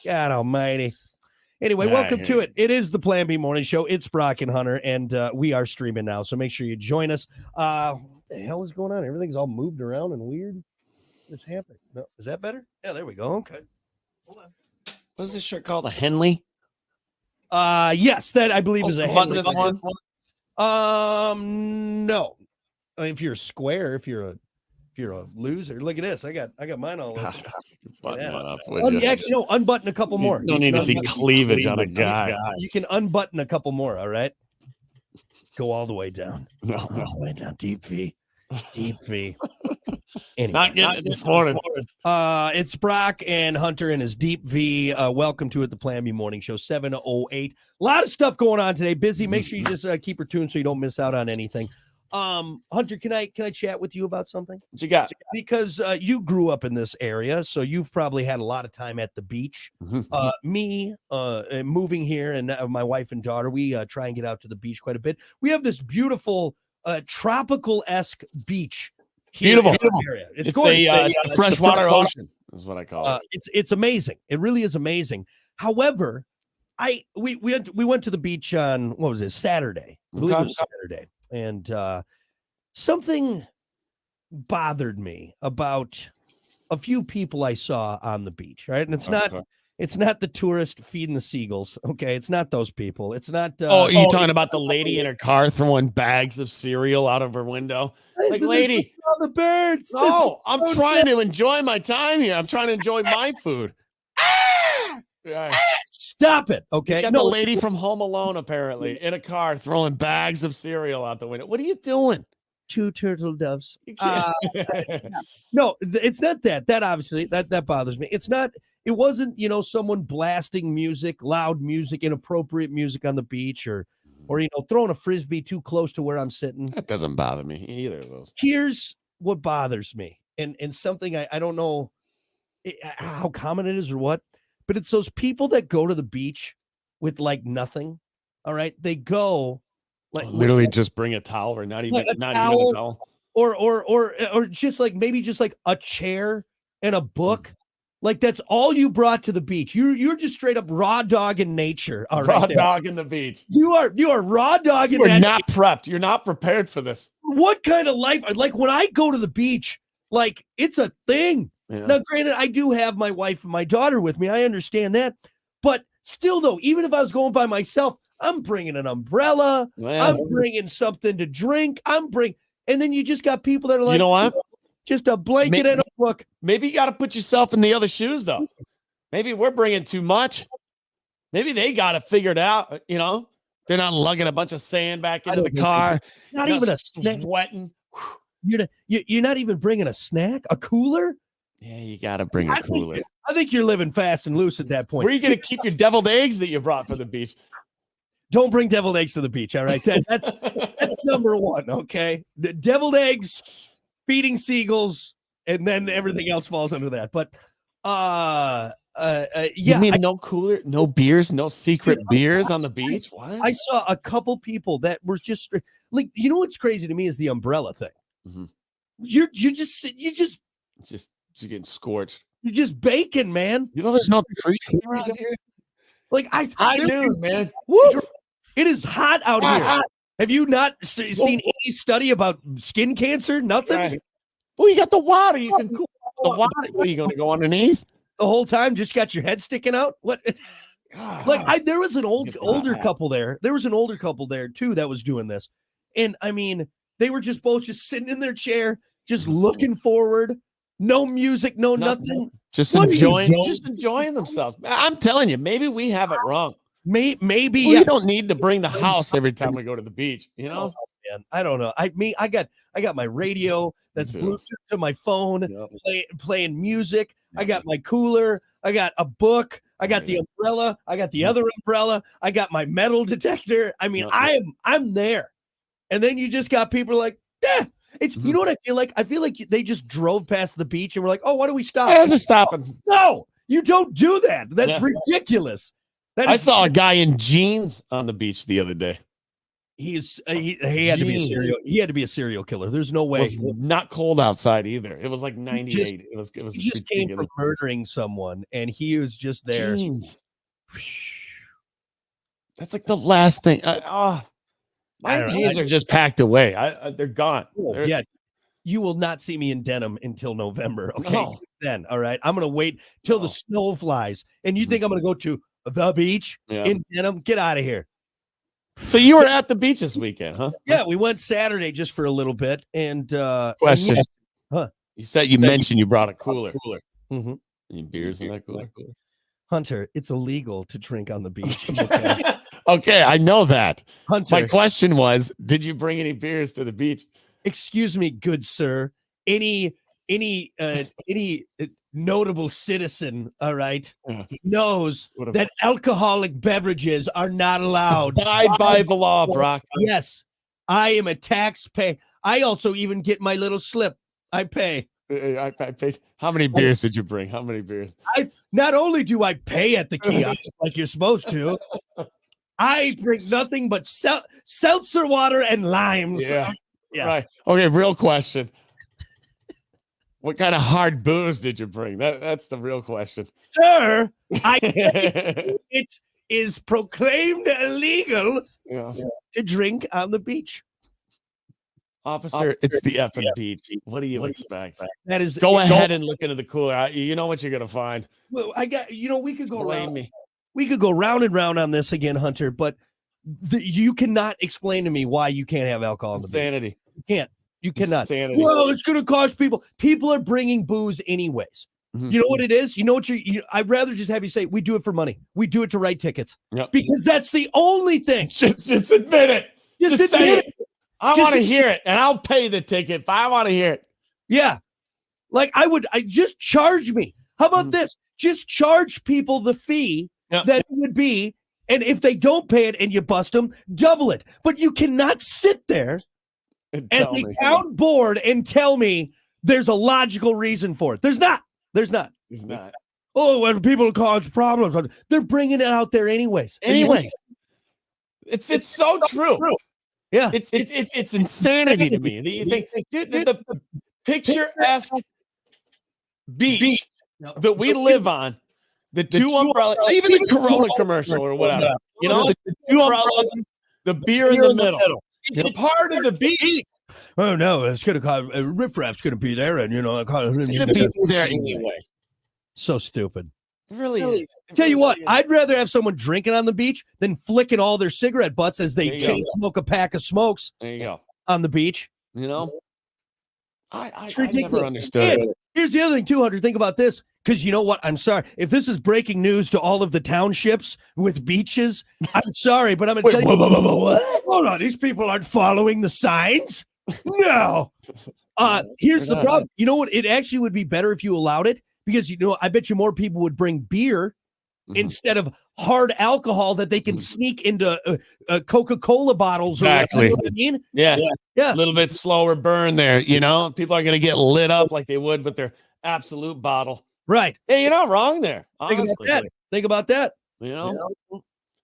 God almighty. Anyway, welcome to it. It is the Plan B Morning Show. It's Brock and Hunter, and we are streaming now, so make sure you join us. What the hell is going on? Everything's all moved around and weird. What's happening? No, is that better? Yeah, there we go. Okay. Hold on. What is this shirt called? A Henley? Yes, that I believe is a Henley. This one? No. If you're a square, if you're a loser, look at this. I got mine all over. Actually, no, unbutton a couple more. You don't need to see cleavage on a guy. You can unbutton a couple more, all right? Go all the way down. No. All the way down. Deep V. Deep V. Anyway, Not getting it this morning. It's Brock and Hunter and his Deep V. Welcome to it, the Plan B Morning Show, 7:08. A lot of stuff going on today. Busy. Make sure you just keep her tuned so you don't miss out on anything. Hunter, can I chat with you about something? What you got? Because you grew up in this area, so you've probably had a lot of time at the beach. Me, moving here, and my wife and daughter, we try and get out to the beach quite a bit. We have this beautiful tropical-esque beach here in the area. It's a freshwater ocean is what I call it. It's amazing. It really is amazing. However, we went to the beach on, what was it, Saturday? I believe it was Saturday. And something bothered me about a few people I saw on the beach, right? And it's not the tourist feeding the seagulls, okay? It's not those people. It's not. Are you talking about the lady in her car throwing bags of cereal out of her window? Like, lady, all the birds. No, I'm trying to enjoy my time here. I'm trying to enjoy my food. Stop it, okay? The lady from Home Alone, apparently, in a car throwing bags of cereal out the window. What are you doing? Two turtle doves. No, it's not that. That obviously, that bothers me. It wasn't, someone blasting music, loud music, inappropriate music on the beach or throwing a Frisbee too close to where I'm sitting. That doesn't bother me, either of those. Here's what bothers me, and something I don't know how common it is or what, but it's those people that go to the beach with like nothing. All right. They go literally just bring a towel or not even a towel. Or just like maybe just like a chair and a book. Like that's all you brought to the beach. You're just straight up raw dog in nature. All right, raw dog in the beach. You are raw dog in nature. You're not prepped. You're not prepared for this. What kind of life? Like when I go to the beach, like it's a thing. Yeah. Now, granted, I do have my wife and my daughter with me. I understand that. But still, though, even if I was going by myself, I'm bringing an umbrella. I'm bringing something to drink. And then you just got people that are like, you know what? Just a blanket and a book. Maybe you got to put yourself in the other shoes, though. Maybe we're bringing too much. Maybe they got it figured out. They're not lugging a bunch of sand back into the car. Not even a snack. Sweating. You're not even bringing a snack, a cooler. Yeah, you got to bring a cooler. I think you're living fast and loose at that point. Where are you going to keep your deviled eggs that you brought for the beach? Don't bring deviled eggs to the beach, all right? That's number one, okay? The deviled eggs, feeding seagulls, and then everything else falls under that. But yeah. You mean no cooler, no beers, no secret beers on the beach? What? I saw a couple people that were just like, what's crazy to me is the umbrella thing. Mm-hmm. You're just getting scorched. You're just baking, man. There's no trees around here. Like I do, man. Woo! It is hot out here. Have you not seen any study about skin cancer? Nothing. Right. Well, you got the water. You can cool the water. Are you going to go underneath the whole time? Just got your head sticking out? What? Like there was an older couple there. There was an older couple there too that was doing this, and I mean they were just both just sitting in their chair, just looking forward. No music, no nothing. Just enjoying themselves. I'm telling you, maybe we have it wrong. Maybe we don't need to bring the house every time we go to the beach. Man, I don't know. I got my radio that's Bluetooth to my phone, playing music. I got my cooler. I got a book. I got the umbrella. I got the other umbrella. I got my metal detector. I mean, I'm there. And then you just got people like, it's you know what I feel like? I feel like they just drove past the beach and were like, oh, why do we stop? Yeah, just stopping. No, you don't do that. That's ridiculous. I saw a guy in jeans on the beach the other day. he had to be a serial killer. There's no way. It was not cold outside either. It was like 98. It was he just came from murdering someone, and he was just there. Jeans. That's like the last thing. My jeans are just packed away. They're gone. Yeah, you will not see me in denim until November. Okay, No. Then all right. I'm gonna wait till the snow flies, and you think I'm gonna go to the beach in denim? Get out of here. So you were at the beach this weekend, huh? Yeah, we went Saturday just for a little bit. And question, you mentioned you brought a cooler. Mm-hmm. Any beers in that cooler? Hunter, it's illegal to drink on the beach. Okay, I know that. Hunter, my question was, did you bring any beers to the beach? Excuse me, good sir. Any notable citizen, all right, knows that alcoholic beverages are not allowed. Abide by the law, Brock. Yes, I am a taxpayer. I also even get my little slip. I pay. I pay. How many beers did you bring? How many beers? Not only do I pay at the kiosk like you're supposed to, I drink nothing but seltzer water and limes. Yeah. Right. Okay, real question. What kind of hard booze did you bring? That's the real question. Sir, it is proclaimed illegal to drink on the beach. Officer, it's the effing beach. What do you expect? That is. Go ahead and look into the cooler. You know what you're going to find. Well, we could go Blame around. me. We could go round and round on this again, Hunter, but you cannot explain to me why you can't have alcohol on the Insanity. beach. You can't. You cannot. Insanity. Well, it's going to cost people. People are bringing booze anyways. Mm-hmm. You know what it is? You know what I'd rather just have you say, we do it for money. We do it to write tickets. Yep. Because that's the only thing. Just admit it. Just say it. I want to hear it, and I'll pay the ticket if I want to hear it. Yeah. Like I just charge me. How about this? Just charge people the fee that it would be. And if they don't pay it and you bust them, double it. But you cannot sit there as a town board and tell me there's a logical reason for it. There's not. There's not. Oh, when people cause problems, they're bringing it out there anyways. It's so true. Yeah, it's insanity to me. You think the picturesque beach that we live on, the two umbrellas, even the Corona commercial or whatever, the two umbrellas, the beer in the middle. It's part of the beach. Oh no, it's gonna cause riffraff's gonna be there, and it's gonna be there anyway. So stupid. Really? Tell you what, I'd rather have someone drinking on the beach than flicking all their cigarette butts as they chain smoke a pack of smokes. There you go. On the beach. It's ridiculous. I never understood it. Here's the other thing, too, Hunter. Think about this. Because you know what? I'm sorry. If this is breaking news to all of the townships with beaches, I'm sorry, but I'm going to tell you. What? Hold on. These people aren't following the signs. No. Here's the problem. You know what? It actually would be better if you allowed it. Because, I bet you more people would bring beer instead of hard alcohol that they can sneak into Coca-Cola bottles. Exactly. You know what I mean? Yeah. A little bit slower burn there. People are going to get lit up like they would with their Absolute bottle. Right. Hey, you're not wrong there. Honestly. Think about that.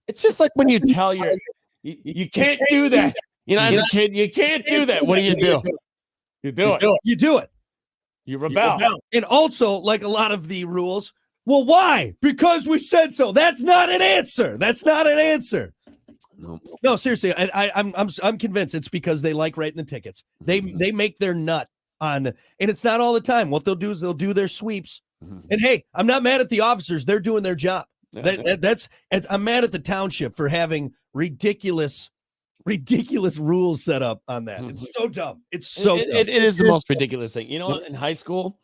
It's just like when you tell you can't do that. As a kid, you can't do that. What do? You do it. You do it. You rebel. And also, like a lot of the rules, well, why? Because we said so. That's not an answer. No, seriously, I'm convinced it's because they like writing the tickets. They make their nut on, and it's not all the time. What they'll do is they'll do their sweeps. And hey, I'm not mad at the officers. They're doing their job. I'm mad at the township for having ridiculous rules set up on that. It's so dumb. It's so dumb. It is the most ridiculous thing. In high school,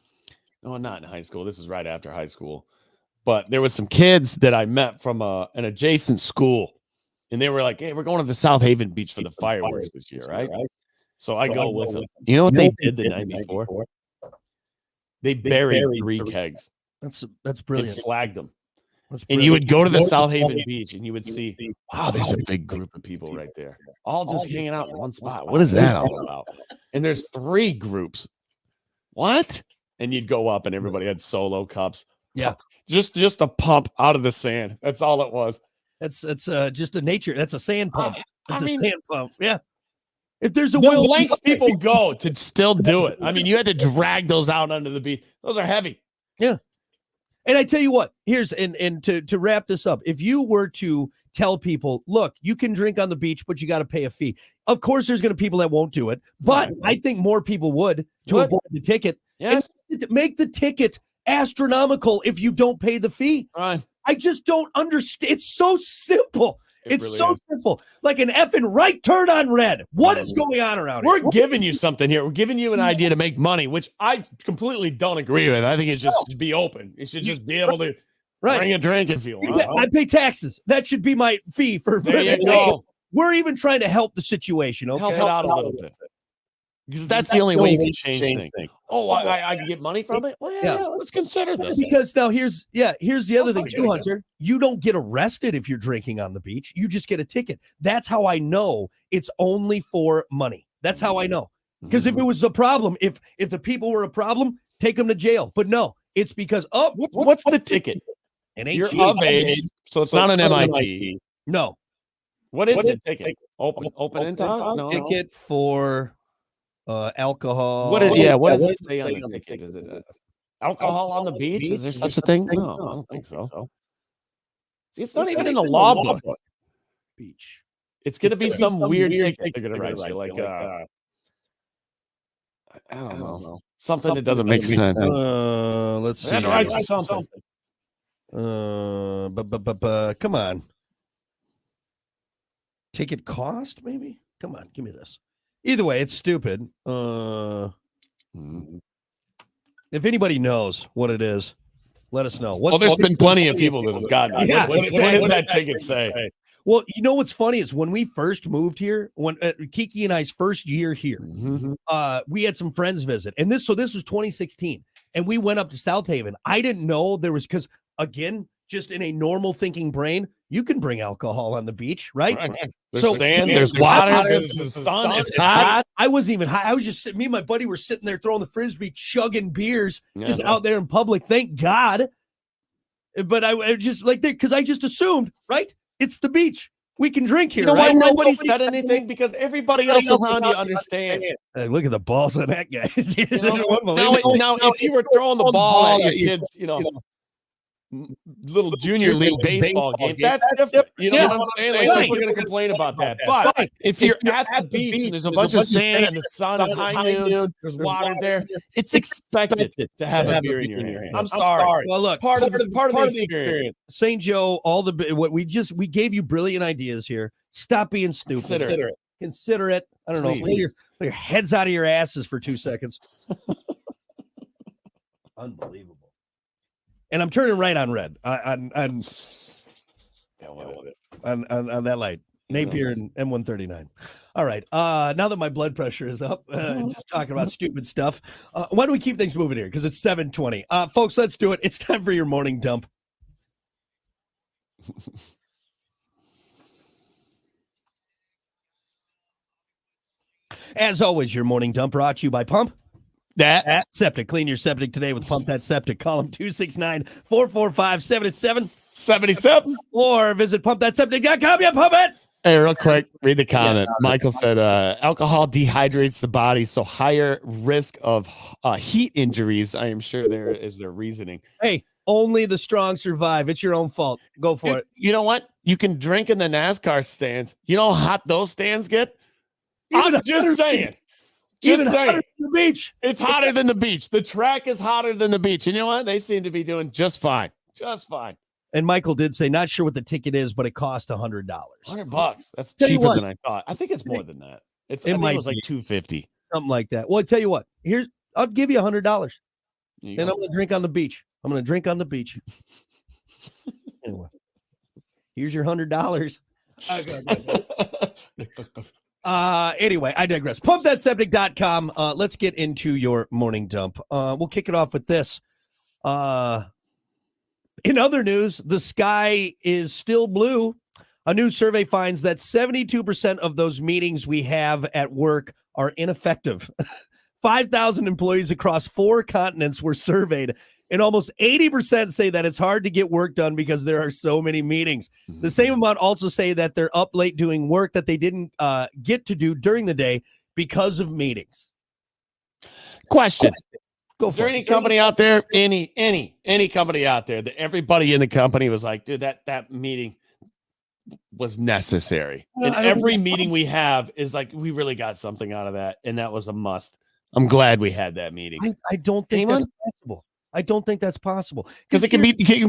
no, not in high school. This is right after high school. But there was some kids that I met from an adjacent school. And they were like, hey, we're going to the South Haven Beach for the fireworks this year, right? So I go with them. You know what they did the night before? They buried 3 kegs. That's brilliant. And flagged them. And you would go to the South Haven Beach and you would see, wow, there's a big group of people right there, all just hanging out in one spot. What is that all about? And there's 3 groups. What? And you'd go up and everybody had solo cups. Yeah. Just a pump out of the sand. That's all it was. That's just a nature. That's a sand pump. It's I mean, sand pump. Yeah. If there's a the will, lengths people go to still do it. I mean, you had to drag those out under the beach. Those are heavy. Yeah. And I tell you what, here's and to wrap this up, if you were to tell people, look, you can drink on the beach, but you got to pay a fee. Of course, there's going to be people that won't do it, but I think more people would to avoid the ticket. Yes. And make the ticket astronomical if you don't pay the fee. Right. I just don't understand. It's so simple. It's really so is. simple. Like an effing right turn on red. What is going on around here? We're giving you something here. We're giving you an idea to make money, which I completely don't agree with. I think it should be open. You should just be able to bring a drink if you want. Exactly. I pay taxes. That should be my fee for. There you go. We're even trying to help the situation. Okay, help it out a little bit. Because that's the only way you can change things. Oh, I can get money from it? Well, yeah, let's consider this. Because now here's the other thing too, Hunter. You don't get arrested if you're drinking on the beach. You just get a ticket. That's how I know it's only for money. That's how I know. Because if it was a problem, if the people were a problem, take them to jail. But no, it's because, what's the ticket? You're of age, so it's not an MIT. No. What is the ticket? Open in time? No. Ticket for alcohol. What does it say on the ticket? Is it alcohol on the beach? Is there such a thing? No, I don't think so. See, it's not even in the law book. Beach. It's going to be some weird ticket they're going to write you, like I don't know. Something that doesn't make sense. Let's see. Write you something. Come on. Ticket cost, maybe? Come on, give me this. Either way, it's stupid. If anybody knows what it is, let us know. There's been plenty of people that have gotten it. Yeah, what did that ticket say? Well, you know what's funny is when we first moved here, when Kiki and I's first year here, we had some friends visit. And this was 2016. And we went up to South Haven. I didn't know there was, because again, just in a normal thinking brain, you can bring alcohol on the beach, right? There's sand, there's water, there's the sun, it's hot. I wasn't even high. I was just me and my buddy were sitting there throwing the frisbee, chugging beers, just out there in public. Thank God. But I just like that because I just assumed, right? It's the beach. We can drink here. You know right? why nobody said anything? Because everybody else around you understands. Hey, look at the balls on that guy. Now, if you were throwing the ball at your kids, little junior league baseball game, that's different. You know what I'm saying? Like, we're going to complain about that. But if you're at the beach and there's a bunch of sand and the sun is high noon, there's water there, it's expected to have a beer in your hand. I'm sorry. Well, look, part of the experience. St. Joe, we gave you brilliant ideas here. Stop being stupid. Consider it. I don't know. Pull your heads out of your asses for 2 seconds. Unbelievable. And I'm turning right on red on that light. Napier and M139. All right. Now that my blood pressure is up, just talking about stupid stuff. Why don't we keep things moving here? Because it's 7:20. Folks, let's do it. It's time for your morning dump. As always, your morning dump brought to you by Pump That Septic. Clean your septic today with Pump That Septic. Call them 269-445-7777. Or visit pumpthatseptic.com. Yeah, pump it. Hey, real quick, read the comment. Michael said, alcohol dehydrates the body, so higher risk of heat injuries. I am sure there is their reasoning. Hey, only the strong survive. It's your own fault. Go for it. You know what? You can drink in the NASCAR stands. You know how hot those stands get? I'm just saying. Just saying. The beach. It's hotter than the beach. The track is hotter than the beach. And you know what? They seem to be doing just fine. Just fine. And Michael did say, not sure what the ticket is, but it cost $100. $100. That's cheaper than I thought. I think it's more than that. I think it was like $250. Something like that. Well, I tell you what. I'll give you $100. And I'm going to drink on the beach. I'm going to drink on the beach. Anyway, here's your $100. Anyway, I digress. Pumpthatseptic.com. Let's get into your morning dump. We'll kick it off with this. In other news, the sky is still blue. A new survey finds that 72% of those meetings we have at work are ineffective. 5,000 employees across 4 continents were surveyed, and almost 80% say that it's hard to get work done because there are so many meetings. The same amount also say that they're up late doing work that they didn't get to do during the day because of meetings. Question. Go Is there any company out there, any company out there that everybody in the company was like, dude, that meeting was necessary. And every meeting we have is like, we really got something out of that. And that was a must. I'm glad we had that meeting. I don't think that's possible. I don't think that's possible. Because it can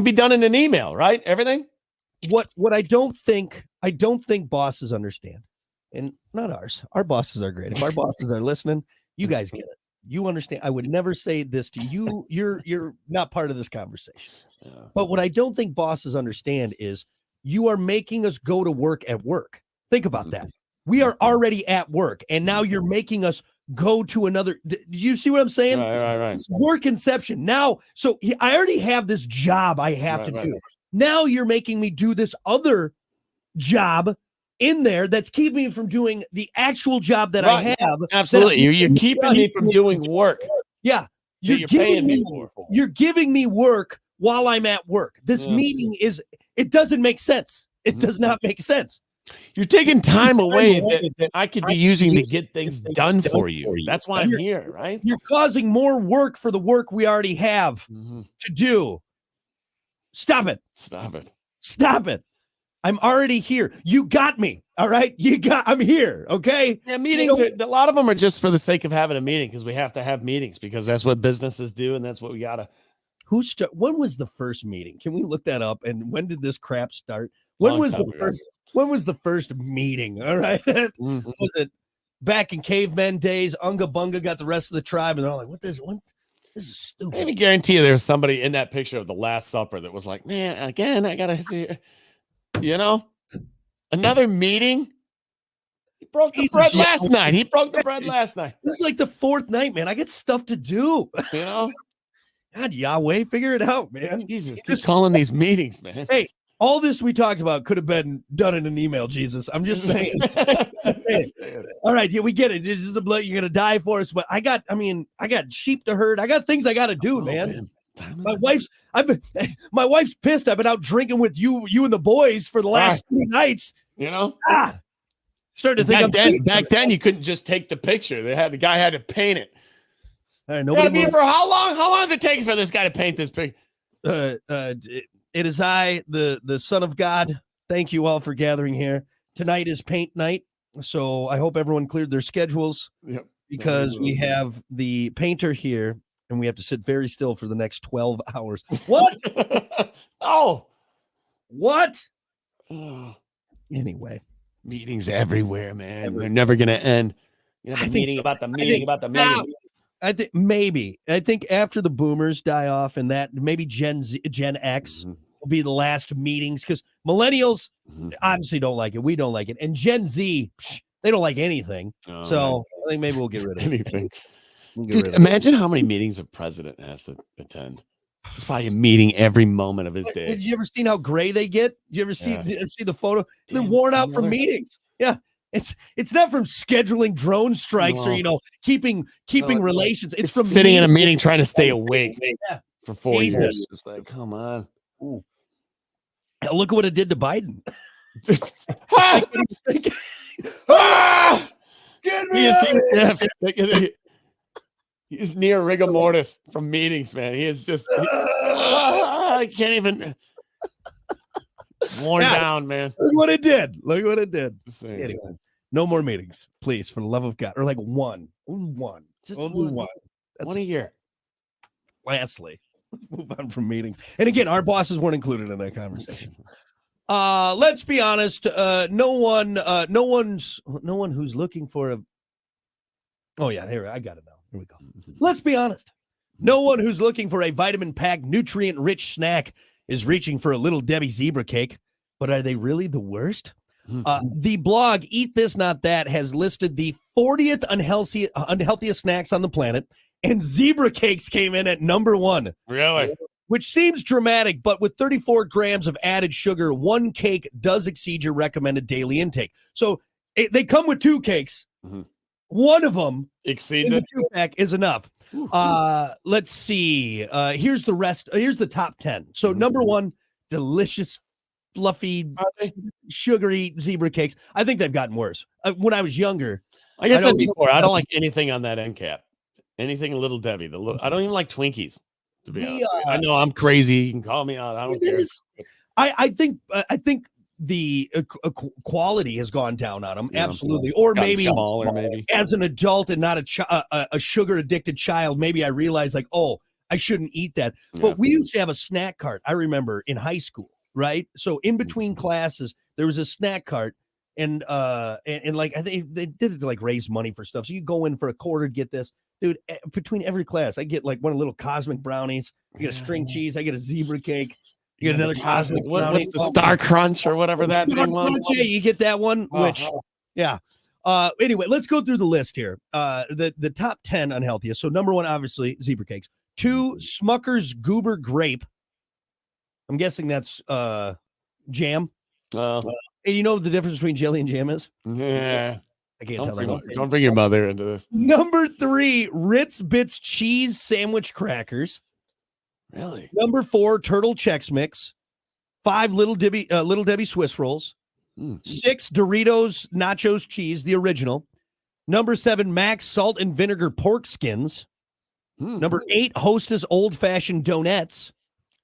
be done in an email, right? Everything. What I don't think bosses understand, and not ours. Our bosses are great. If our bosses are listening, you guys get it. You understand. I would never say this to you. You're not part of this conversation. Yeah. But what I don't think bosses understand is you are making us go to work at work. Think about that. We are already at work, and now you're making us go to another. Do you see what I'm saying? Right. It's work inception. Now, so I already have this job I have to do. Now you're making me do this other job in there that's keeping me from doing the actual job that I have. Absolutely. You're keeping me from doing work. Yeah. You're giving me work while I'm at work. This meeting it doesn't make sense. It does not make sense. You're taking time away that I could be using to get things done for you. That's why I'm here, right? You're causing more work for the work we already have to do. Stop it. Stop it. I'm already here. You got me. All right. I'm here. Okay. Yeah. Meetings, a lot of them are just for the sake of having a meeting because we have to have meetings because that's what businesses do. And that's what we got to. When was the first meeting? Can we look that up? And when did this crap start? When was the first meeting? All right. Was it back in caveman days? Unga Bunga got the rest of the tribe and they're all like, this is stupid. Let me guarantee you there's somebody in that picture of the Last Supper that was like, man, again, I got to see, another meeting. He broke the bread last night. This is like the fourth night, man. I get stuff to do. God, Yahweh, figure it out, man. Jesus, keep calling these meetings, man. Hey, all this we talked about could have been done in an email, Jesus. I'm just saying. All right, yeah, we get it. This is the blood you're gonna die for us, but I got sheep to herd. I got things I gotta do, man. My wife's pissed. I've been out drinking with you and the boys for the last 3 nights. Starting to think back then you couldn't just take the picture. The guy had to paint it. All right, nobody for how long? How long does it take for this guy to paint this picture? It is I, the Son of God. Thank you all for gathering here. Tonight is paint night, so I hope everyone cleared their schedules because we have the painter here, and we have to sit very still for the next 12 hours. What? Oh, what? Anyway, meetings everywhere, man. They're never gonna end. You have a meeting about the meeting about the meeting. I think after the boomers die off and that maybe Gen X will be the last meetings because millennials obviously don't like it. We don't like it. And Gen Z, they don't like anything. So I think maybe we'll get rid of anything. Dude, imagine how many meetings a president has to attend. It's probably a meeting every moment of his day. Did you ever see how gray they get? Did you ever see the photo? They're worn out from meetings. Yeah. It's not from scheduling drone strikes or keeping relations. It's from sitting in a meeting trying to stay awake for 4 years. It's like, come on. Ooh. Look at what it did to Biden. He's near rigor mortis from meetings, man. He is just I can't even worn down, man. Look what it did. Anyway, no more meetings, please, for the love of God. Or like one. Just only one. That's one a year. Lastly, move on from meetings. And again, our bosses weren't included in that conversation. Let's be honest. No one who's looking for a. Oh yeah, here I got it now. Here we go. Let's be honest. No one who's looking for a vitamin-packed, nutrient-rich snack is reaching for a Little Debbie zebra cake. But are they really the worst? The blog Eat This Not That has listed the 40th unhealthiest snacks on the planet, and zebra cakes came in at number 1. Really? Which seems dramatic, but with 34 grams of added sugar, one cake does exceed your recommended daily intake. So they come with 2 cakes. one of them exceeds in it. the 2-pack is enough. Let's see. Here's the rest. Here's the top 10. So number 1, delicious, fluffy, sugary zebra cakes. I think they've gotten worse. When I was younger, like I said before, I don't like anything on that end cap. Anything Little Debbie. I don't even like Twinkies. To be honest, I know I'm crazy. You can call me out. I don't care. I think the quality has gone down on them. Absolutely. Or maybe smaller, maybe as an adult and not a sugar addicted child, maybe I realized like, oh, I shouldn't eat that. But we used to have a snack cart. I remember in high school, right? So in between classes, there was a snack cart, and like I think they did it to like raise money for stuff. So you go in for a quarter to get this. Dude, between every class, I get like one of the little cosmic brownies. You get a string cheese. I get a zebra cake. You get another cosmic brownie. What's the Star Crunch or whatever that thing was? Yeah, you get that one. Yeah. Anyway, let's go through the list here. The top 10 unhealthiest. So number 1, obviously, zebra cakes. 2, Smucker's Goober Grape. I'm guessing that's jam. And you know what the difference between jelly and jam is? Yeah. I can't tell that. Don't bring your mother into this. Number 3, Ritz Bits cheese sandwich crackers. Really? Number 4, Turtle Chex Mix. 5, Little Debbie Swiss Rolls. 6, Doritos Nachos Cheese, the original. Number 7, Max Salt and Vinegar Pork Skins. Number 8, Hostess Old Fashioned Donuts.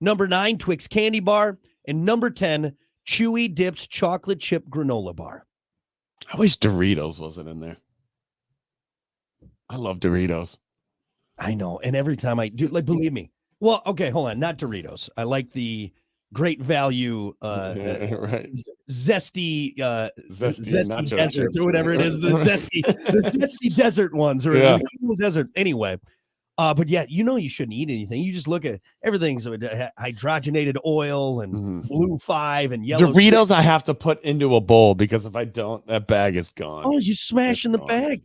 Number 9, Twix Candy Bar. And number 10, Chewy Dips Chocolate Chip Granola Bar. I wish Doritos wasn't in there. I love Doritos. I know. And every time I do, like, believe me. Well, okay, hold on. Not Doritos. I like the Great Value right. zesty nacho desert chips, or whatever it is. The zesty desert ones or the cool desert. Anyway. But yeah, you shouldn't eat anything. You just look at everything's hydrogenated oil and blue 5 and yellow. Doritos 6. I have to put into a bowl because if I don't, that bag is gone. Oh, you smashing the bag.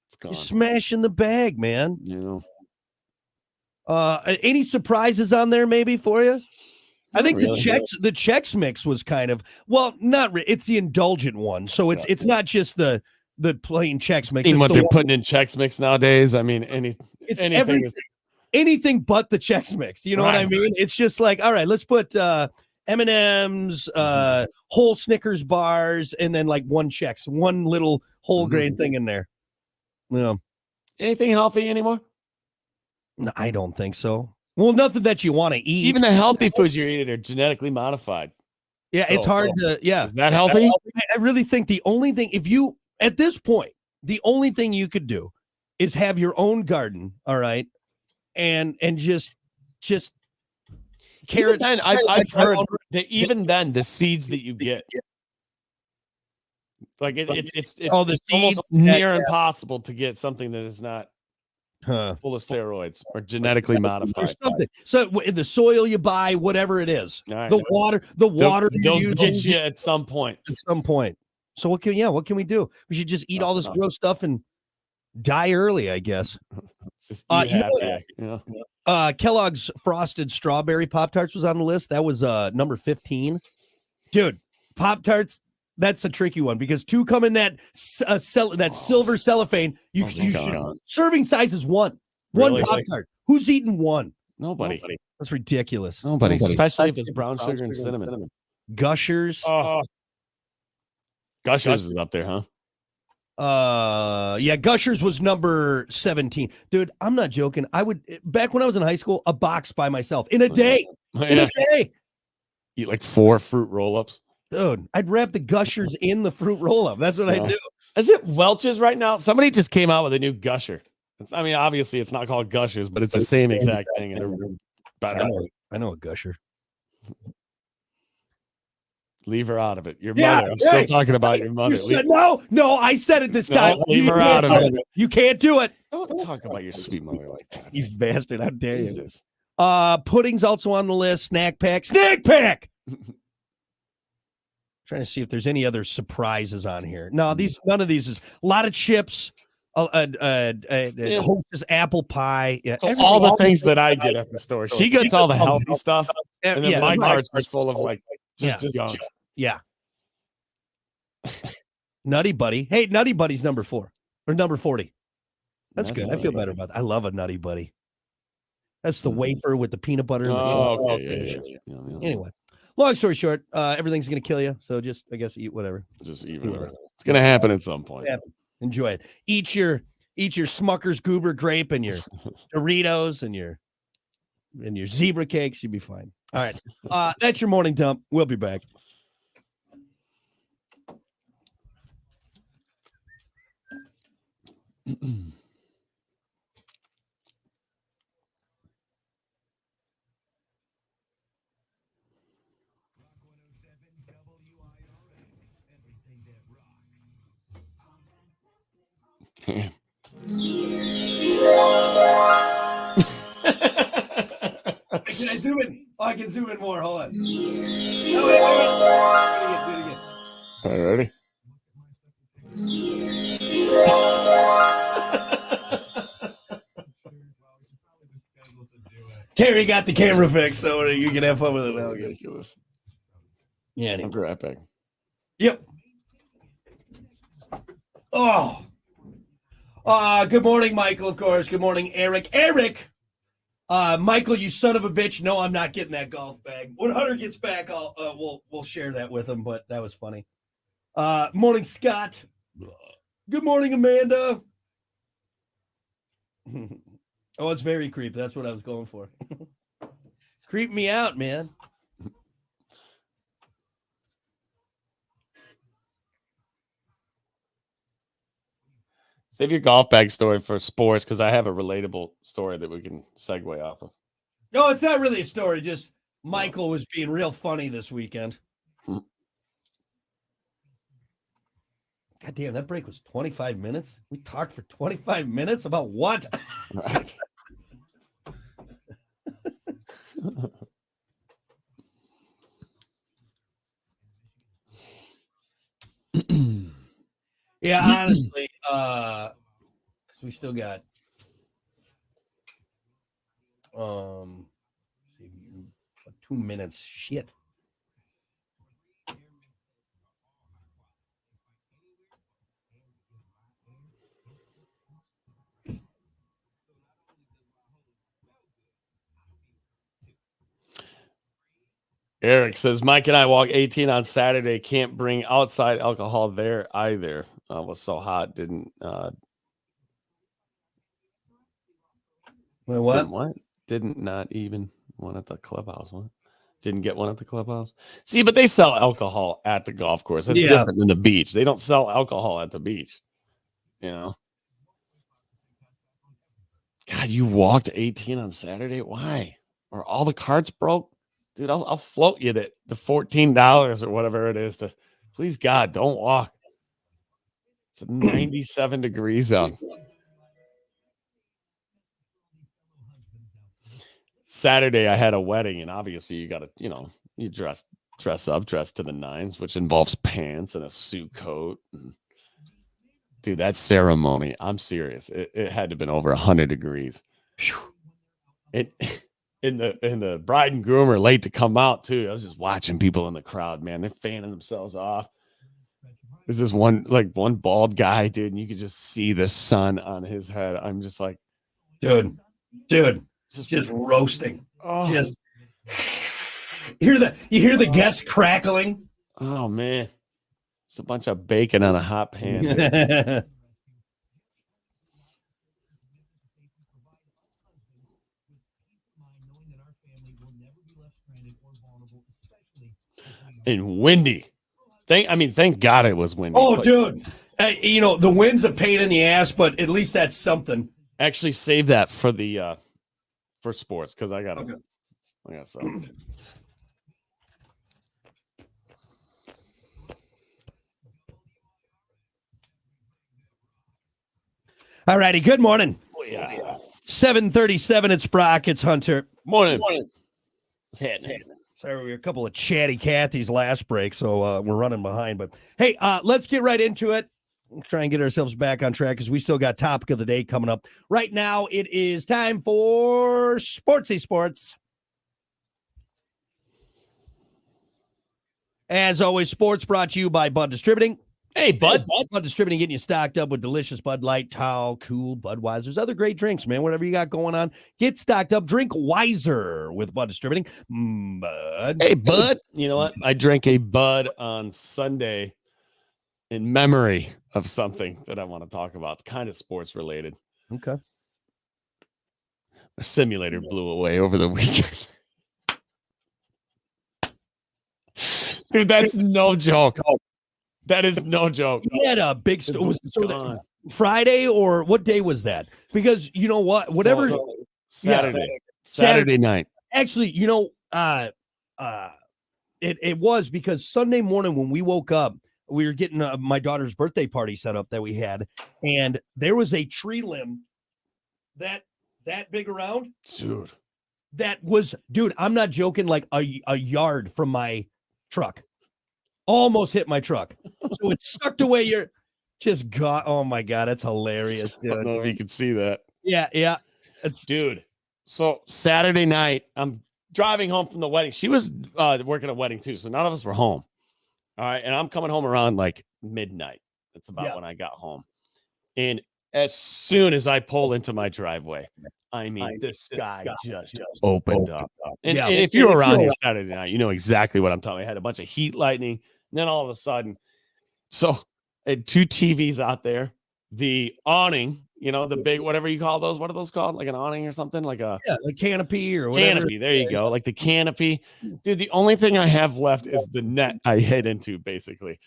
It's gone. You're smashing the bag, man. You know. Any surprises on there maybe for you? I think really. the Chex Mix was kind of it's the indulgent one. So it's not just the plain Chex Mix. What they're putting in Chex Mix nowadays. I mean, anything but the Chex Mix. You know what I mean? It's just like, all right, let's put M&M's, whole Snickers bars, and then like one little whole grain thing in there. Yeah. Anything healthy anymore? No, I don't think so. Well, nothing that you want to eat. Even the healthy foods you're eating are genetically modified. Yeah, it's hard to. Yeah, is that healthy? I really think the only thing, at this point, the only thing you could do is have your own garden. All right, and just carrots. Then I've heard that even then the seeds that you get, like it's almost near impossible to get something that is not full of steroids or genetically modified. Something. So in the soil you buy, whatever it is, right. the water they'll get you at some point. So what can we do? We should just eat all this gross stuff and die early, I guess. Just eat happy, Kellogg's Frosted Strawberry Pop-Tarts was on the list. That was number 15. Dude, Pop-Tarts, that's a tricky one because 2 come in that silver cellophane. You should, serving size is 1. Really? 1 Pop-Tart. Who's eating 1? Nobody. That's ridiculous. Nobody. Especially if it's brown sugar and cinnamon. Gushers. Gushers is up there, huh? Yeah, Gushers was number 17. Dude, I'm not joking. I would, back when I was in high school, a box by myself in a day. In a day. Eat like 4 fruit roll-ups. Dude, I'd wrap the Gushers in the fruit roll-up. That's what I do. Is it Welch's right now? Somebody just came out with a new Gusher. Obviously it's not called Gushers, but it's the same exact thing. And I know a Gusher. Leave her out of it. Your mother. I'm still talking about your mother. No, I said it this time. Leave her out of it. You can't do it. Don't talk about your sweet mother like that. You bastard. How dare you? Pudding's also on the list. Snack pack. Trying to see if there's any other surprises on here. No, none of these is a lot of chips. Hostess apple pie. Yeah, so all the things that I get at the store. She gets all the healthy stuff, and then my cart's just full of like just junk. Yeah. Nutty Buddy. Hey, Nutty Buddy's number 4. or number 40. That's good. I feel better about that. I love a Nutty Buddy. That's the wafer with the peanut butter and the chocolate. Okay. Yeah. Anyway, long story short, everything's going to kill you. So just, I guess, eat whatever. Just eat whatever. It's going to happen at some point. Enjoy it. Eat your Smucker's Goober Grape and your Doritos and your zebra cakes. You'll be fine. All right. That's your morning dump. We'll be back. Can I zoom in? Oh, I can zoom in more. Hold on. Do it again. All right, ready? Terry got the camera fixed, so you can have fun with it. Ridiculous. Yeah, anyway. I'll be right back. Yep. Oh. Good morning, Michael, of course. Good morning, Eric. Michael, you son of a bitch. No, I'm not getting that golf bag. When Hunter gets back, we'll share that with him, but that was funny. Morning, Scott. Good morning, Amanda. Oh, it's very creepy. That's what I was going for. Creep me out, man. Save your golf bag story for sports because I have a relatable story that we can segue off of. No, it's not really a story. Just Michael was being real funny this weekend. God damn, that break was 25 minutes. We talked for 25 minutes about what? Right. Yeah, honestly, because we still got 2 minutes. Shit. Eric says, Mike and I walk 18 on Saturday. Can't bring outside alcohol there either. Was so hot. Didn't. Wait, what? Didn't not even one at the clubhouse. What? Didn't get one at the clubhouse. See, but they sell alcohol at the golf course. That's different than the beach. They don't sell alcohol at the beach. You know. God, you walked 18 on Saturday. Why? Or all the carts broke? Dude, I'll float you the $14 or whatever it is to please God, don't walk. It's 97 degrees out. Saturday I had a wedding, and obviously you gotta, you dress up, dress to the nines, which involves pants and a suit coat. Dude, that ceremony, I'm serious. It had to have been over 100 degrees. And the bride and groom are late to come out too. I was just watching people in the crowd, man. They're fanning themselves off. There's this one bald guy, dude, and you could just see the sun on his head. I'm just like, dude, just roasting. Oh, just you hear the guests crackling. Oh man, it's a bunch of bacon on a hot pan. And windy. Thank God it was windy. Oh, dude. The wind's a pain in the ass, but at least that's something. Actually, save that for the for sports because I got something. All righty. Good morning. Oh, yeah. 7:37. It's Brock. It's Hunter. Morning. It's happening. Sorry, we were a couple of chatty Cathys last break, so we're running behind. But hey, let's get right into it. We'll try and get ourselves back on track because we still got topic of the day coming up. Right now, it is time for Sportsy Sports. As always, sports brought to you by Bud Distributing. Hey, Bud. Bud Distributing, getting you stocked up with delicious Bud Light, Tall, Cool, Budweiser's, other great drinks, man. Whatever you got going on, get stocked up. Drink wiser with Bud Distributing. Bud. Hey, Bud. You know what? I drank a Bud on Sunday in memory of something that I want to talk about. It's kind of sports related. Okay. A simulator blew away over the weekend. Dude, that's no joke. That is no joke. He had a big Friday, or what day was that? Because you know what? Whatever. Saturday night. Actually, you know, it was because Sunday morning when we woke up, we were getting my daughter's birthday party set up that we had, and there was a tree limb that big around. Dude. That was, dude, I'm not joking, like a yard from my truck. Almost hit my truck. So it sucked away your just got. Oh my God, that's hilarious, dude. I don't know if you can see that. Yeah. It's dude. So Saturday night, I'm driving home from the wedding. She was working a wedding too, so none of us were home. All right, and I'm coming home around like midnight. That's about when I got home. And as soon as I pull into my driveway, I mean, the sky just opened up. And if you're around here Saturday night, you know exactly what I'm talking about. I had a bunch of heat lightning. And then all of a sudden, so I had two TVs out there, the awning, you know, the big, whatever you call those. What are those called? Like an awning or something? Like a canopy or whatever. Canopy. There you go. Like the canopy. Dude, the only thing I have left is the net I head into, basically.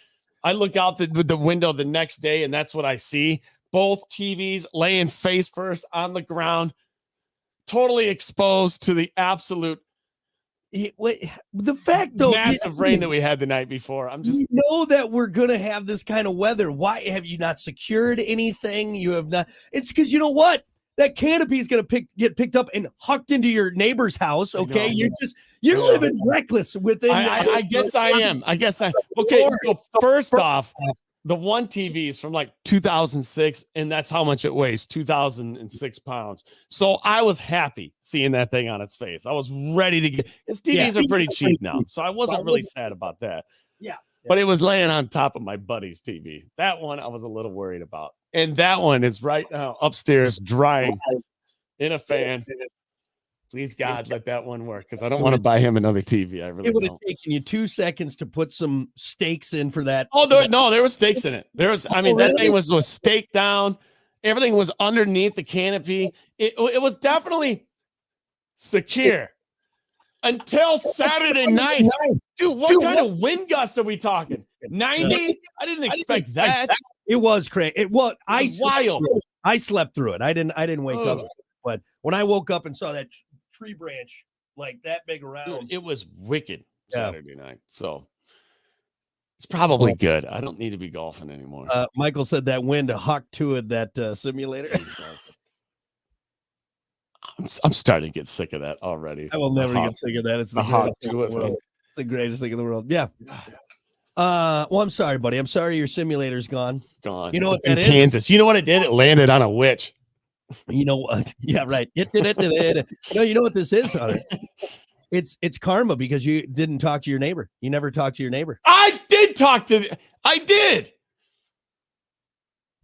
I look out the window the next day, and that's what I see. Both TVs laying face first on the ground, totally exposed to the absolute the fact though, massive rain that we had the night before. You know that we're gonna have this kind of weather. Why have you not secured anything? You have not. It's because you know what? That canopy is gonna get picked up and hucked into your neighbor's house. Okay, you're living reckless within. I guess I am. Okay, so first off, the one TV is from like 2006, and that's how much it weighs, 2,006 pounds. So I was happy seeing that thing on its face. I was ready to get its TVs are pretty cheap now, so I wasn't really sad about that. Yeah. But it was laying on top of my buddy's TV. That one I was a little worried about. And that one is right now upstairs drying in a fan. Please, God, let that one work, because I don't want to buy him another TV. I really It would have taken you 2 seconds to put some stakes in for that. Oh, there were stakes in it. There was, that thing was staked down. Everything was underneath the canopy. It was definitely secure until Saturday night. Dude, what kind of wind gusts are we talking? 90? I didn't expect that. It was crazy. Wild. I slept through it. I didn't wake up, but when I woke up and saw that tree branch like that big around, dude, it was wicked Saturday night. So it's probably good. I don't need to be golfing anymore. Michael said that wind hucked to it, that simulator. I'm starting to get sick of that already. I will never get sick of that. It's the greatest thing in the world. It's the greatest thing in the world. Yeah. Well, I'm sorry, buddy. I'm sorry your simulator's gone. It's gone. You know what that is? Kansas. You know what it did? It landed on a witch. You know what? Yeah, right. You know what this is, Hunter? It's karma, because you didn't talk to your neighbor. You never talked to your neighbor. I did.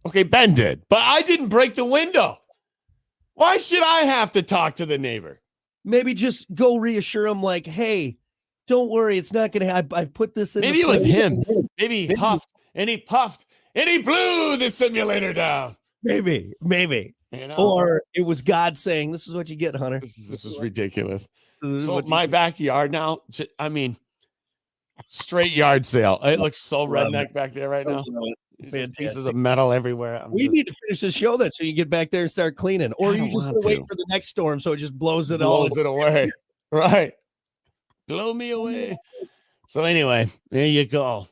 Okay, Ben did, but I didn't break the window. Why should I have to talk to the neighbor? Maybe just go reassure him, like, hey, don't worry, it's not gonna happen. I've put this in. Maybe it was him. Maybe he huffed and he puffed and he blew the simulator down. Maybe. You know? Or it was God saying, "This is what you get, Hunter." This is ridiculous. So my backyard now, I mean, straight yard sale. It looks so redneck back there right now. Pieces of metal everywhere. We need to finish this show then, so you get back there and start cleaning, or you just wait for the next storm, so it just blows it away. Right, blow me away. So anyway, there you go.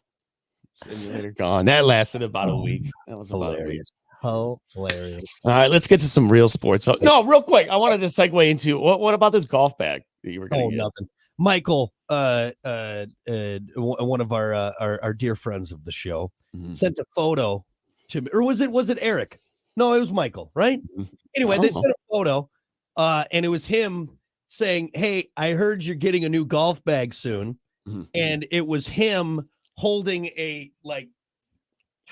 Simulator gone. That lasted about a week. That was about a week. Hilarious. All right, let's get to some real sports. So, no, real quick, I wanted to segue into what about this golf bag that you were going to get? Nothing. Michael, one of our dear friends of the show, sent a photo to me, or was it Eric? No, it was Michael, right? Anyway, they sent a photo, and it was him saying, "Hey, I heard you're getting a new golf bag soon," and it was him holding a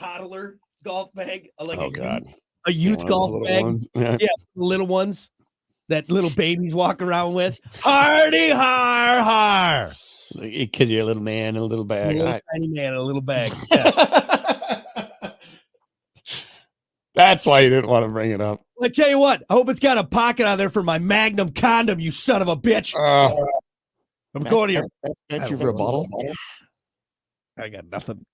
toddler golf bag, God, a youth golf bag. Ones. Yeah, little ones that little babies walk around with. Hardy har har. Because you're a little man in a little bag. Tiny man in a little bag. Yeah. That's why you didn't want to bring it up. I tell you what, I hope it's got a pocket on there for my Magnum condom, you son of a bitch. I'm going to your. That's your rebuttal. I got nothing.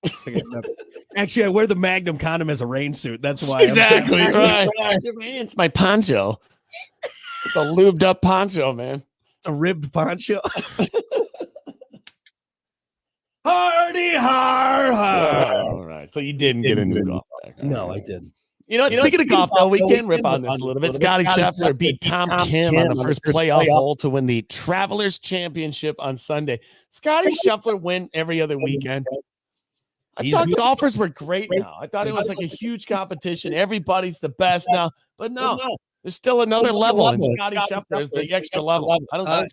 Actually, I wear the Magnum condom as a rain suit. That's why. Exactly right. It's my poncho. It's a lubed up poncho, man. It's a ribbed poncho. Hardy har har. All right. So you didn't get a new golf bag. No, I didn't. You know, speaking of golf, though, we can rip on this a little bit. Scotty Scheffler beat Tom Kim on the first playoff hole to win the Travelers Championship on Sunday. Scotty Scheffler win every other weekend. I thought golfers were great now. I thought it was like a huge competition. Everybody's the best now. But no, there's still another level. And Scotty Scheffler is the extra level. I don't know.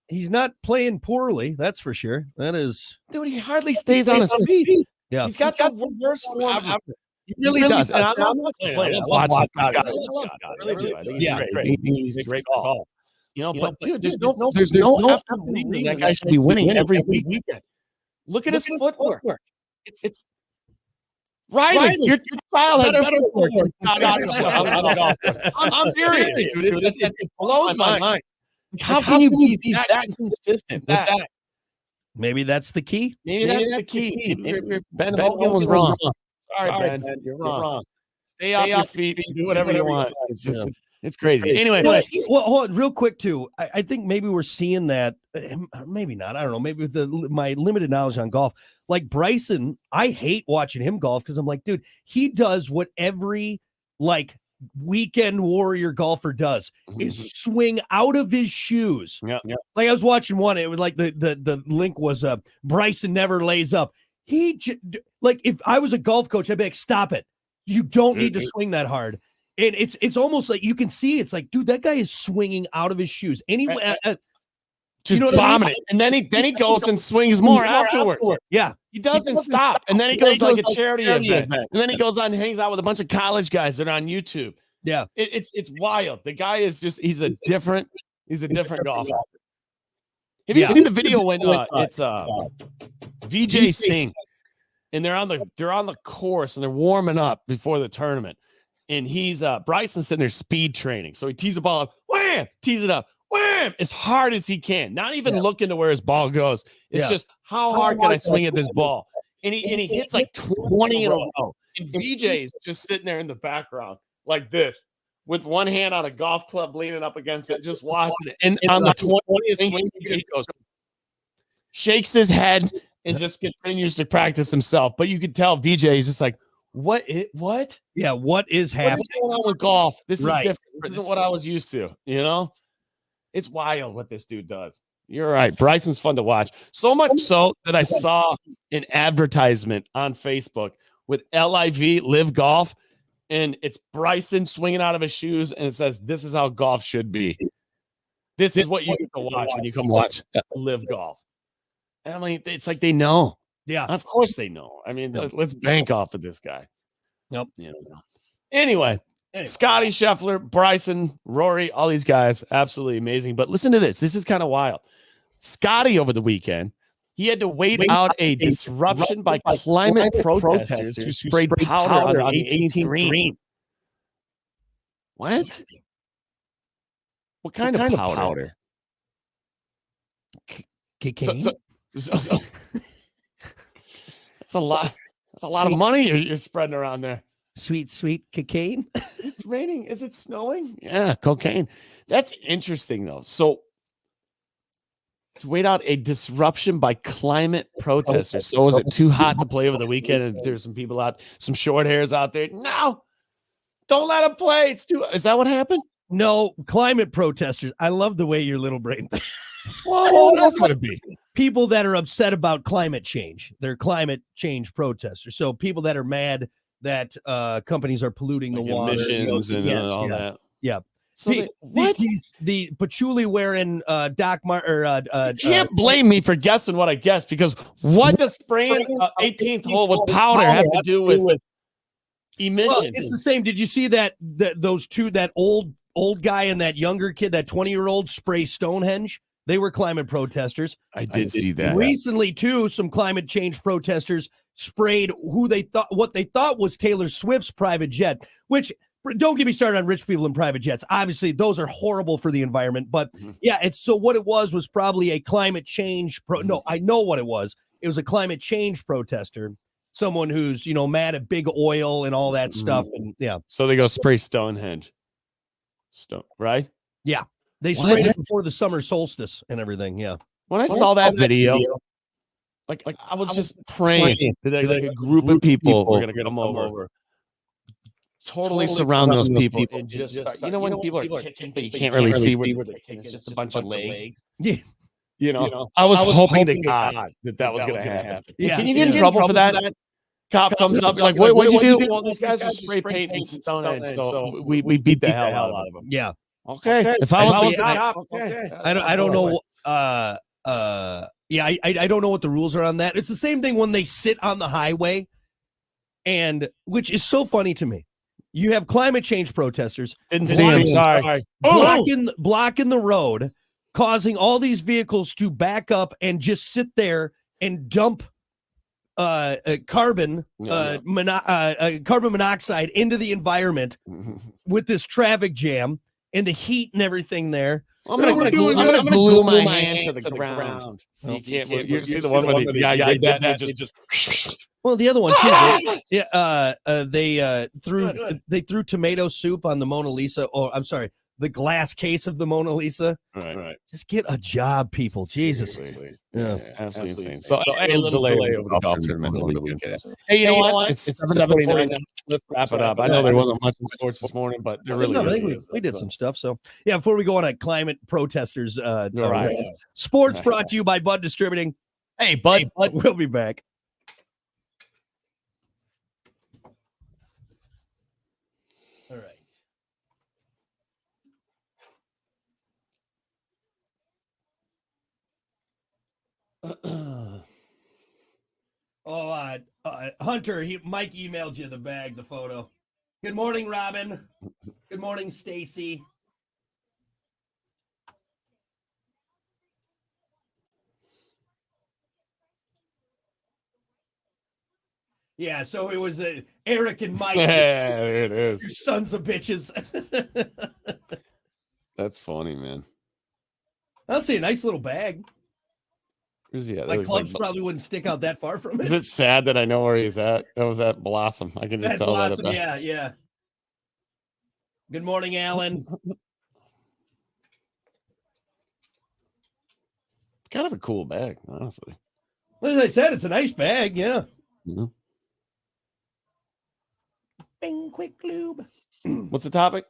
He's not playing poorly. That's for sure. That is. Dude, he hardly stays on his feet. Yeah. He's got the worst form ever. He really does. And I'm not playing. I love watching Scotty. I love Scotty. I really do. I think he's great. He's a great golf. You know, but dude, there's no reason that guy should be winning every weekend. Look at his footwork. It's Riley. Your child has better footwork. I'm serious, dude. It blows my mind. How can you be that consistent with that? Maybe that's the key. Maybe that's the key. Ben Hogan was wrong. Sorry, Ben. You're wrong. Stay off your feet. Do whatever you want. It's just, it's crazy. Anyway. Well, hold on, real quick, too. I think maybe we're seeing that. Maybe not. I don't know. Maybe with my limited knowledge on golf. Like Bryson, I hate watching him golf because I'm like, dude, he does what every weekend warrior golfer does is swing out of his shoes. Yeah. Like I was watching one. It was like the link was Bryson never lays up. If I was a golf coach, I'd be like, stop it. You don't need to swing that hard. And it's almost like you can see it's like, dude, that guy is swinging out of his shoes. Anyway, just bombing it. And then he goes and swings more afterwards. Yeah. He doesn't stop. And then he goes like a charity event. And then he goes on and hangs out with a bunch of college guys that are on YouTube. Yeah. It's wild. The guy is just he's a different golfer. Have you seen the video when it's VJ Singh and they're on the course and they're warming up before the tournament, and he's Bryson's sitting there speed training, so he tees the ball up, wham, tees it up, wham, as hard as he can, not even looking to where his ball goes. It's just how hard can I swing at this ball, and he hits like 20 in a row, and VJ's just sitting there in the background like this, with one hand on a golf club leaning up against it, just watching it. And on the 20th swing, he just goes, shakes his head, and just continues to practice himself. But you could tell VJ is just like, what? Yeah, what is happening? What's going on with golf? This is different. This isn't what I was used to, you know? It's wild what this dude does. You're right. Bryson's fun to watch. So much so that I saw an advertisement on Facebook with Live Golf, and it's Bryson swinging out of his shoes, and it says, this is how golf should be. This is what you get to watch when you come watch Live Golf. And I mean, it's like they know. Yeah. Of course they know. I mean, let's bank off of this guy. Nope. You know. Anyway, Scotty Scheffler, Bryson, Rory, all these guys, absolutely amazing. But listen to this. This is kind of wild. Scotty over the weekend, he had to wait out a disruption by climate protesters who sprayed powder on the 18th green. What? What kind of powder? Cocaine? That's a lot. That's a lot of money you're spreading around there. Sweet cocaine. It's raining. Is it snowing? Yeah, cocaine. That's interesting, though. So, to wait out a disruption by climate protesters. So, is it too hot to play over the weekend? And there's some people out, some short hairs out there. No, don't let them play. It's too. Is that what happened? No, climate protesters. I love the way your little brain. Well, what else would it be? People that are upset about climate change. They're climate change protesters. So people that are mad that companies are polluting the water. Emissions and all that. Yeah. So what? The patchouli wearing Doc Martin. You can't blame me for guessing what I guessed, because what does spraying 18th hole with powder have to do with emissions? Well, it's the same. Did you see that those two, that old guy and that younger kid, that 20-year-old spray Stonehenge? They were climate protesters. I did see that. Recently, too, some climate change protesters sprayed what they thought was Taylor Swift's private jet, which, don't get me started on rich people in private jets. Obviously, those are horrible for the environment. But yeah, what it was probably a climate change. No, I know what it was. It was a climate change protester, someone who's, mad at big oil and all that stuff. And yeah. So they go spray Stonehenge. Right? Yeah. They sprayed it before the summer solstice and everything. Yeah. When I saw that video, like I was just praying that like a group of people were going to come over, totally surround those people, and just start, when people are kicking, but you can't really see where they're kicking. It's just a bunch of legs. Yeah. I was hoping to God that was going to happen. Yeah. Can you get in trouble for that? Cop comes up, like, what'd you do? Well, these guys are spray painting Stonehenge, so we beat the hell out of them. Yeah. Okay. If I was the cop, I don't know. I don't know what the rules are on that. It's the same thing when they sit on the highway, and which is so funny to me. You have climate change protesters. Didn't see him. Sorry. Blocking the road, causing all these vehicles to back up and just sit there and dump carbon monoxide into the environment with this traffic jam and the heat and everything there. I'm gonna glue my hand to the ground. So you can't. You see the one where the guy did that and just. Well, the other one too. They threw tomato soup on the Mona Lisa. Or I'm sorry, the glass case of the Mona Lisa. Right. Just get a job, people. Jesus. Yeah, absolutely insane. So a little delay over the golf tournament over the weekend. Hey, you know what? It's 7:49. Let's wrap it up. I know there wasn't much in sports this morning, but there really we did some stuff. So yeah, before we go on a climate protesters, right. Sports brought to you by Bud Distributing. Hey, Bud. We'll be back. All right. Hunter, Mike emailed you the photo. Good morning, Robin. Good morning, Stacy. Yeah, so it was Eric and Mike. Yeah, there it is. You sons of bitches. That's funny, man. I'll say a nice little bag. Where's he at? My clubs probably wouldn't stick out that far from it. Is it sad that I know where he's at? That was at Blossom. I can just tell Blossom, that. Yeah. Good morning, Alan. Kind of a cool bag, honestly. Well, as I said, it's a nice bag, yeah. Mm-hmm. Bing, quick lube. What's the topic?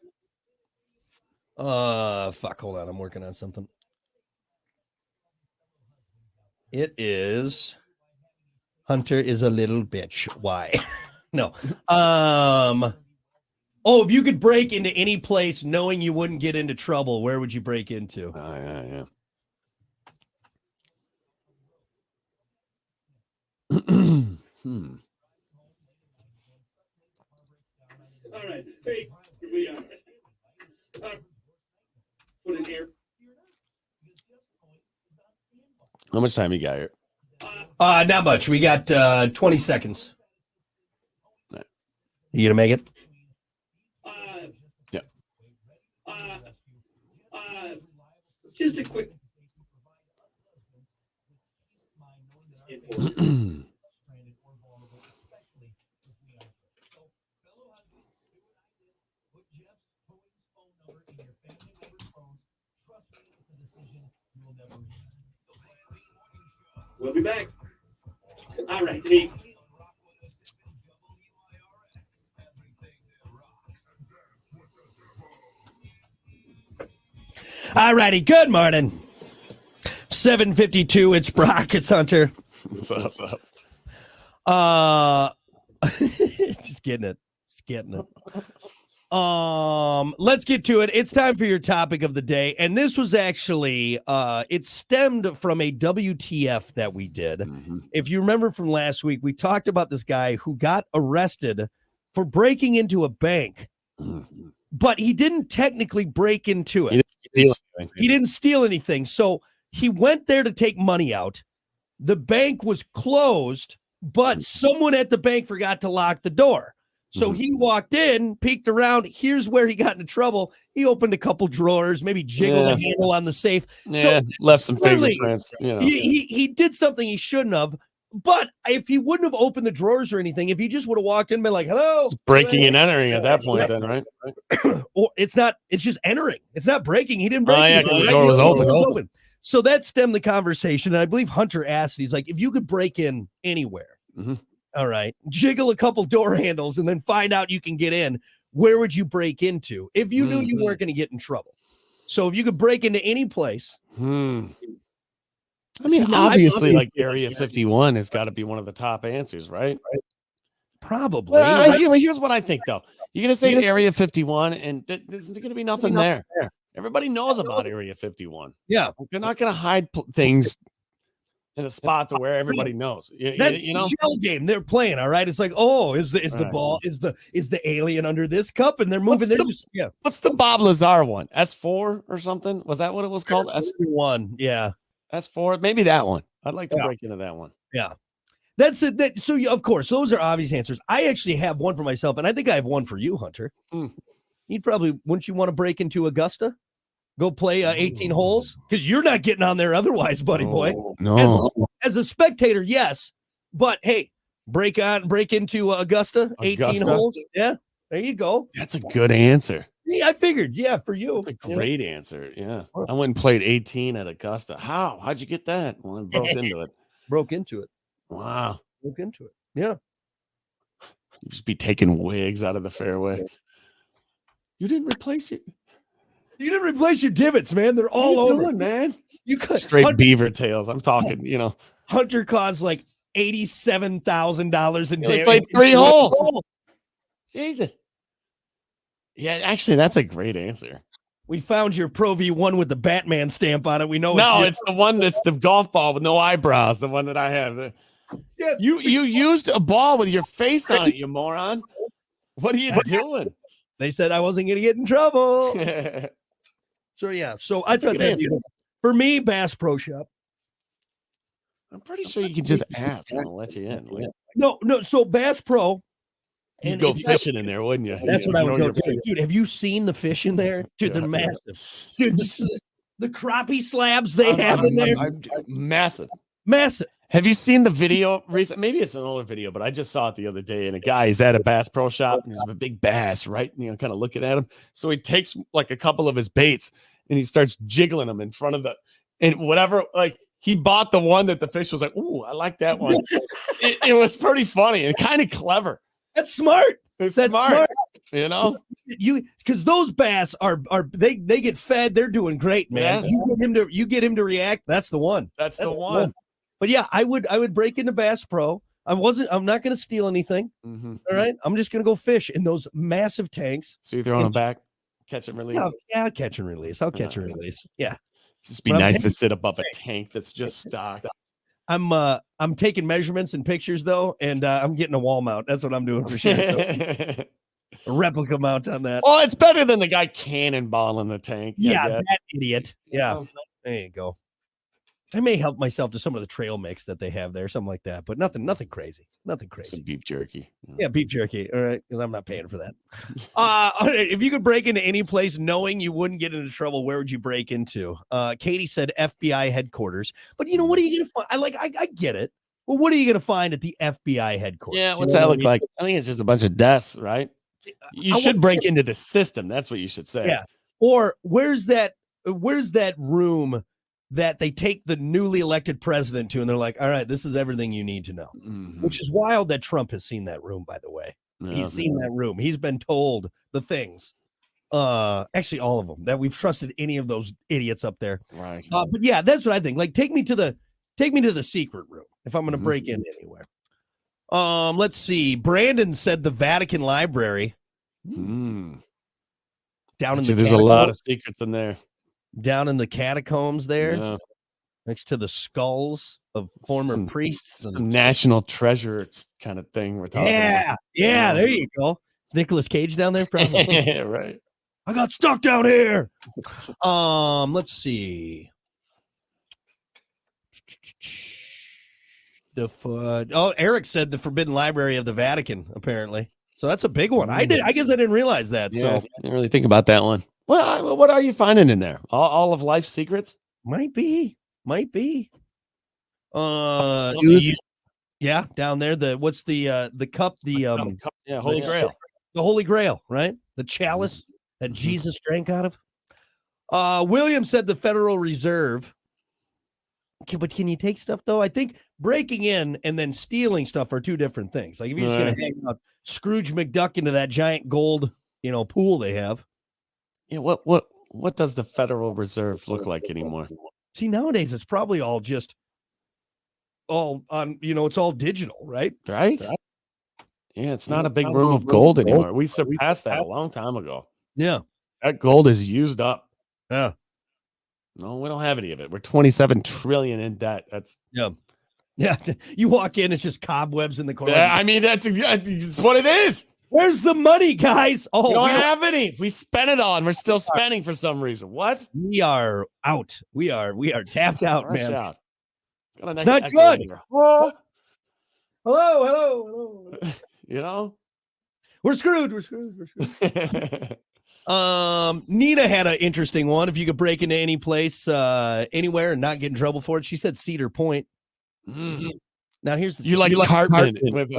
Fuck, hold on. I'm working on something. It is Hunter is a little bitch. Why? No. If you could break into any place knowing you wouldn't get into trouble, where would you break into? Yeah. All right. Hey, here we are. Put it here. How much time you got here? Not much. We got 20 seconds. Right. You gonna make it? Yeah. Just a quick. We'll be back. All right. All righty. Good morning. 7:52. It's Brock. It's Hunter. What's up? Just getting it. Let's get to it. It's time for your topic of the day. And this was actually, it stemmed from a WTF that we did. If you remember from last week, we talked about this guy who got arrested for breaking into a bank, but he didn't technically break into it. He didn't steal anything. So he went there to take money out. The bank was closed, but someone at the bank forgot to lock the door. So he walked in, peeked around. Here's where he got into trouble. He opened a couple drawers, maybe jiggled a handle on the safe. Yeah, so left some fingerprints. He did something he shouldn't have. But if he wouldn't have opened the drawers or anything, if he just would have walked in and been like, hello. It's breaking and entering at that point then, right? Or it's just entering. It's not breaking. He didn't break. Oh, yeah, because the door was open. So that stemmed the conversation. And I believe Hunter asked, he's like, if you could break in anywhere, all right, jiggle a couple door handles and then find out you can get in, where would you break into if you knew you weren't going to get in trouble? So if you could break into any place. I mean, obviously, like Area 51 has got to be one of the top answers, right? Probably. Well, here's what I think, though. You're going to say Area 51, and there's going to be nothing there. Everybody knows about Area 51. Yeah. They're not going to hide things in a spot to where everybody knows. That's the shell game they're playing. All right. It's like, oh, is the ball, is the alien under this cup? And they're moving. What's the Bob Lazar one? S4 or something? Was that what it was called? S1. Yeah. S4. Maybe that one. I'd like to break into that one. Yeah. That's it. So of course, those are obvious answers. I actually have one for myself, and I think I have one for you, Hunter. Wouldn't you want to break into Augusta? Go play 18 holes? Because you're not getting on there otherwise, buddy boy. No. As a spectator, yes. But hey, break into Augusta, 18 holes. Yeah, there you go. That's a good answer. Yeah, I figured. Yeah, for you. That's a great answer. Yeah. I went and played 18 at Augusta. How'd you get that? Well, I broke into it. Broke into it. Wow. Broke into it. Yeah. You just be taking wigs out of the fairway. You didn't replace it. You didn't replace your divots, man. They're all over, man. You cut straight beaver tails. I'm talking, Hunter caused like $87,000 in damage. They played 3 holes. Jesus. Yeah, actually, that's a great answer. We found your Pro V1 with the Batman stamp on it. We know it's the one that's the golf ball with no eyebrows, the one that I have. Yes. You used a ball with your face on it, you moron. What are you doing? They said I wasn't going to get in trouble. So I thought that for me, Bass Pro Shop. I'm pretty sure you can just ask and I'll let you in. No. So Bass Pro. You'd go fishing in there, wouldn't you? That's what I would go to. Dude, have you seen the fish in there? Dude, they're massive. Dude, the crappie slabs they have in there. Massive. Have you seen the video recent? Maybe it's an older video, but I just saw it the other day. And a guy is at a Bass Pro Shop and there's a big bass, right? And, kind of looking at him. So he takes like a couple of his baits and he starts jiggling them in front of whatever. Like he bought the one that the fish was like, ooh, I like that one. it was pretty funny and kind of clever. That's smart. That's smart. Because those bass are they get fed. They're doing great, man. Yes. You get him to react. That's the one. That's the one. But yeah, I would break into Bass Pro. I'm not going to steal anything. All right. I'm just going to go fish in those massive tanks. So you're throwing them back, catch and release. Yeah, catch and release. I'll catch and release. Yeah. It's just be nice to sit above a tank that's just stocked. I'm taking measurements and pictures though, and I'm getting a wall mount. That's what I'm doing for sure. A replica mount on that. Oh, it's better than the guy cannonballing the tank. Yeah, that idiot. Yeah, there you go. I may help myself to some of the trail mix that they have there, something like that, but nothing crazy. Nothing crazy. Some beef jerky. Yeah, beef jerky. All right, because I'm not paying for that. All right, if you could break into any place knowing you wouldn't get into trouble, where would you break into? Katie said FBI headquarters, but what are you gonna find? I get it. Well, what are you gonna find at the FBI headquarters? Yeah, what's that look like? I think it's just a bunch of desks, right? You should break into the system. That's what you should say. Yeah. Or where's that room that they take the newly elected president to, and they're like, all right, this is everything you need to know, which is wild that Trump has seen that room, by the way. He's seen that room. He's been told the things, actually all of them, that we've trusted any of those idiots up there. Right. But yeah, that's what I think. Like, take me to the secret room if I'm going to break in anywhere. Let's see. Brandon said the Vatican Library. down in there's a lot of secrets in there. Down in the catacombs there, Yeah. next to the skulls of former priests. Some national treasure kind of thing we're talking about. Yeah, there you go. Is Nicolas Cage down there? Probably. Right. I got stuck down here. Let's see. Eric said the Forbidden Library of the Vatican, apparently. So that's a big one. I guess I didn't realize that. Yeah, so I didn't really think about that one. Well, what are you finding in there? All of life's secrets? Might be. Yeah, down there. What's the cup? Cup, Holy Grail. The Holy Grail, right? The chalice that Jesus drank out of. William said the Federal Reserve. But can you take stuff though? I think breaking in and then stealing stuff are two different things. Like if you're just going to hang out Scrooge McDuck into that giant gold, pool they have. Yeah. What does the Federal Reserve look like anymore? See, nowadays it's probably all on. It's all digital, right? Right. Yeah, it's not a big room of gold anymore. We surpassed that a long time ago. Yeah, that gold is used up. Yeah. No, we don't have any of it. We're 27 trillion in debt. That's yeah. You walk in, it's just cobwebs in the corner. Yeah, I mean that's what it is. Where's the money, guys? Oh, we don't have any. We spent it on. We're still spending for some reason. What? We are out. We are tapped out, man. Out. It's not good. Hello. We're screwed. Nina had an interesting one. If you could break into any place, anywhere, and not get in trouble for it, she said Cedar Point. Now here's the you like Cartman with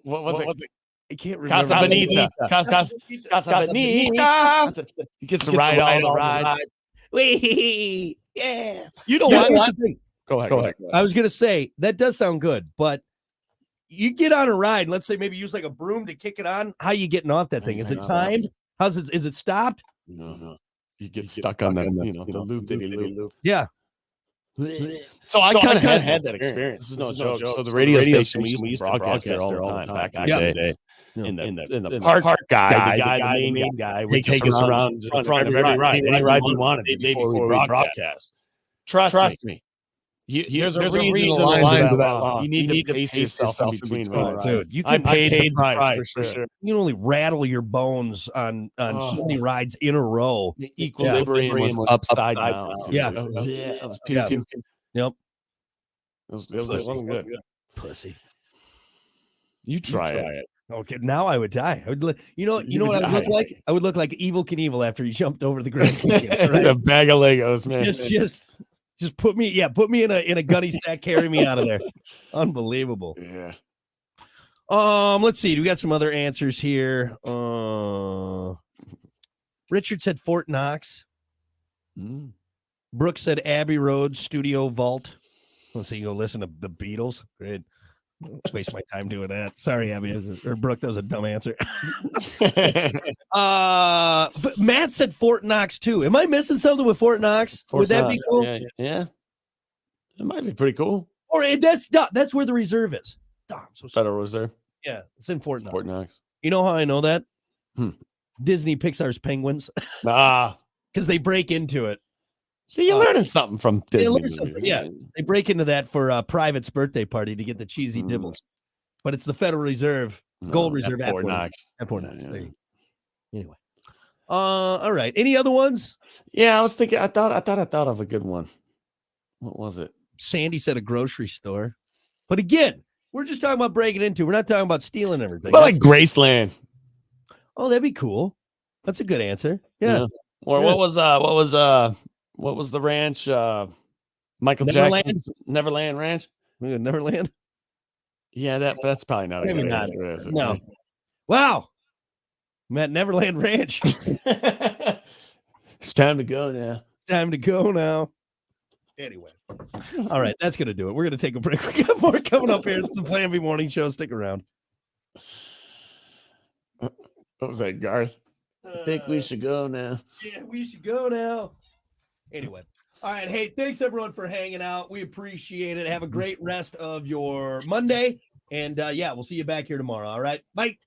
what was it? I can't remember. Casa Bonita. Casa Bonita. He gets to ride all the ride. Wee, yeah. You know what? Go ahead. I was gonna say that does sound good, but you get on a ride. Let's say maybe use like a broom to kick it on. How you getting off that thing? Is it timed? How's it? Is it stopped? No. You get stuck on the loop. Yeah. So I kind of had that experience. This is no joke. So the radio station we used to broadcast there all the time back in the day. In the park guy, the main guy, would take us around in front of every ride, any ride we wanted before we broadcast. Trust me. There's a reason the lines are that long. You need to pace yourself in between rides. Dude, you I can paid the price for sure. You can only rattle your bones on so many rides in a row. The equilibrium was upside down. Yeah. I was puking. Yep. It wasn't good. Pussy. You try it. Okay, now I would die. I would, you know what I would look like? I would look like Evil Knievel after he jumped over the Grand Canyon. Right? A bag of Legos, man. Just put me in a gunny sack, carry me out of there. Unbelievable. Yeah. Let's see. We got some other answers here. Richard said Fort Knox. Brooke said Abbey Road Studio Vault. Let's see. You go listen to the Beatles. Great. Waste my time doing that. Sorry, Abby or Brooke. That was a dumb answer. Matt said Fort Knox too. Am I missing something with Fort Knox? Would that be cool? Yeah. It might be pretty cool. Or that's where the reserve is. Federal Reserve. Yeah, it's in Fort Knox. Fort Knox. You know how I know that? Disney Pixar's Penguins. Because they break into it. See, you're learning something from Disney. Yeah, they break into that for Private's birthday party to get the cheesy dibbles. But it's the Federal Reserve, Gold Reserve at Fort Knox. At Fort Knox. Anyway. All right. Any other ones? Yeah, I was thinking. I thought of a good one. What was it? Sandy said a grocery store. But again, we're just talking about breaking into. We're not talking about stealing everything. But like Graceland. Oh, that'd be cool. That's a good answer. Yeah. Or what was the ranch? Michael Jackson's Neverland Ranch. Neverland. Yeah, that's probably not a good answer. Is it? No. Wow. I'm at Neverland Ranch. It's time to go now. Anyway. All right, that's gonna do it. We're gonna take a break. We got more coming up here. It's the Plan B Morning Show. Stick around. What was that, Garth? I think we should go now. Yeah, we should go now. Anyway. All right. Hey, thanks everyone for hanging out. We appreciate it. Have a great rest of your Monday. And we'll see you back here tomorrow. All right. Bye.